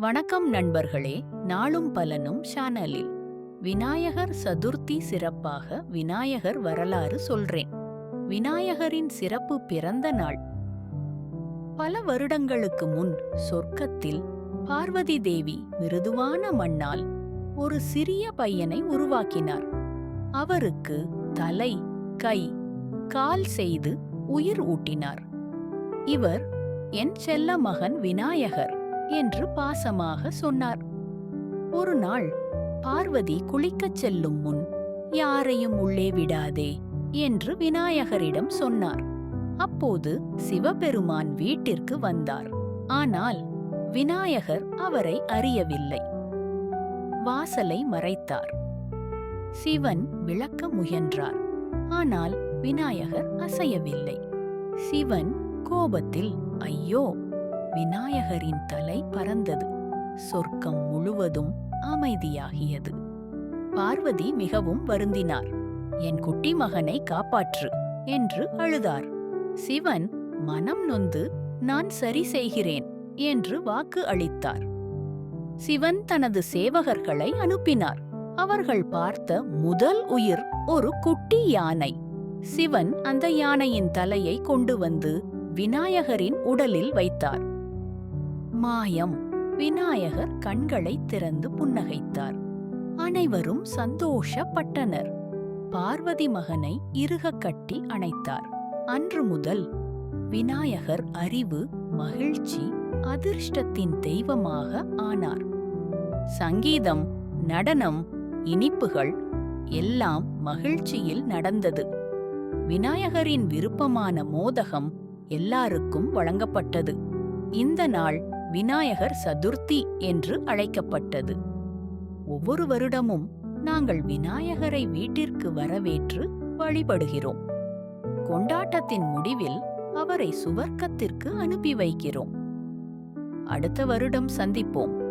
வணக்கம் நண்பர்களே. நாளும் பலனும் சேனலில் விநாயகர் சதுர்த்தி சிறப்பாக விநாயகர் வரலாறு சொல்றேன். விநாயகரின் சிறப்பு பிறந்த நாள். பல வருடங்களுக்கு முன் சொர்க்கத்தில் பார்வதி தேவி மிருதுவான மண்ணால் ஒரு சிறிய பையனை உருவாக்கினார். அவருக்கு தலை, கை, கால் செய்து உயிர் ஊட்டினார். இவர் என் செல்ல மகன் விநாயகர் என்று பாசமாக சொன்னார். ஒரு நாள் பார்வதி குளிக்கச் செல்லும் முன் யாரையும் உள்ளே விடாதே என்று விநாயகரிடம் சொன்னார். அப்போது சிவபெருமான் வீட்டிற்கு வந்தார். ஆனால் விநாயகர் அவரை அறியவில்லை. வாசலை மறைத்தார். சிவன் விளக்க முயன்றார். ஆனால் விநாயகர் அசையவில்லை. சிவன் கோபத்தில், ஐயோ! விநாயகரின் தலை பறந்தது. சொர்க்கம் முழுவதும் அமைதியாகியது. பார்வதி மிகவும் வருந்தினார். என் குட்டி மகனை காப்பாற்று என்று அழுதார். சிவன் மனம் நொந்து, நான் சரி செய்கிறேன் என்று வாக்கு அளித்தார். சிவன் தனது சேவகர்களை அனுப்பினார். அவர்கள் பார்த்த முதல் உயிர் ஒரு குட்டி யானை. சிவன் அந்த யானையின் தலையை கொண்டு வந்து விநாயகரின் உடலில் வைத்தார். மாயம். விநாயகர் கண்களை திறந்து புன்னகைத்தார். அனைவரும் சந்தோஷப்பட்டனர். பார்வதி மகனை இறுகக் கட்டி அணைத்தார். அன்று முதல் விநாயகர் அறிவு, மகிழ்ச்சி, அதிர்ஷ்டத்தின் தெய்வமாக ஆனார். சங்கீதம், நடனம், இனிப்புகள் எல்லாம் மகிழ்ச்சியில் நடந்தது. விநாயகரின் விருப்பமான மோதகம் எல்லாருக்கும் வழங்கப்பட்டது. இந்த நாள் விநாயகர் சதுர்த்தி என்று அழைக்கப்பட்டது. ஒவ்வொரு வருடமும் நாங்கள் விநாயகரை வீட்டிற்கு வரவேற்று வழிபடுகிறோம். கொண்டாட்டத்தின் முடிவில் அவரை சுவர்க்கத்திற்கு அனுப்பி வைக்கிறோம். அடுத்த வருடம் சந்திப்போம்.